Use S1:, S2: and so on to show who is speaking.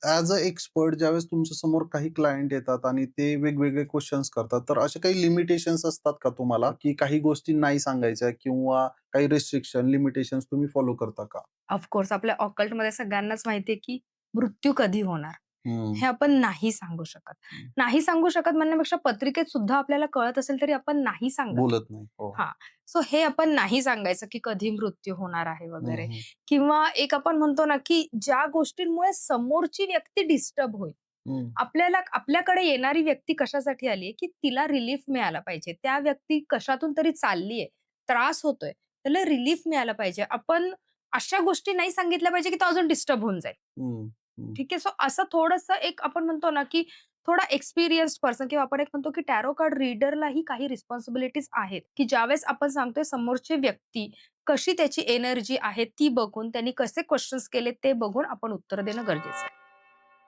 S1: As a expert ज्यावेळेस तुमच्या समोर काही क्लायंट येतात आणि ते वेगवेगळे क्वेशन्स करतात, तर असे काही लिमिटेशन्स असतात का तुम्हाला, की काही गोष्टी नाही सांगायच्या किंवा काही रिस्ट्रिक्शन, लिमिटेशन्स तुम्ही फॉलो करता का?
S2: ऑफकोर्स आपल्या ऑकल्टमध्ये सगळ्यांनाच माहिती आहे, की मृत्यू कधी होणार?
S1: हं,
S2: हे आपण नाही सांगू शकत.
S1: हं.
S2: नाही सांगू शकत म्हणण्यापेक्षा पत्रिकेत सुद्धा आपल्याला कळत असेल तरी आपण नाही सांगत.
S1: बोलत नाही. हो.
S2: हां. सो हे आपण नाही सांगायचं, की कधी मृत्यू होणार आहे
S1: हं,
S2: वगैरे
S1: हं.
S2: किंवा एक आपण म्हणतो ना, की ज्या गोष्टींमुळे समोरची व्यक्ती डिस्टर्ब होईल.
S1: हं,
S2: आपल्याकडे येणारी व्यक्ती कशासाठी आली की तिला रिलीफ मिळाला पाहिजे. त्या व्यक्ती कशातून तरी चालली त्रास होतोय. त्याला रिलीफ मिळाला पाहिजे. आपण अशा गोष्टी नाही सांगितल्या पाहिजे, की तो अजून डिस्टर्ब होऊन जाईल.
S1: हं, हं.
S2: ठीक आहे. सो असं थोडंसं एक आपण म्हणतो ना, की थोडा एक्सपिरियन्स्ड पर्सन किंवा आपण एक म्हणतो, की टॅरो कार्ड रीडरलाही काही रिस्पॉन्सिबिलिटीज आहेत, की ज्यावेळेस आपण सांगतोय समोरची व्यक्ती कशी त्याची एनर्जी आहे ती बघून, त्यांनी कसे क्वेशन्स केले ते बघून आपण उत्तर देणं गरजेचं आहे.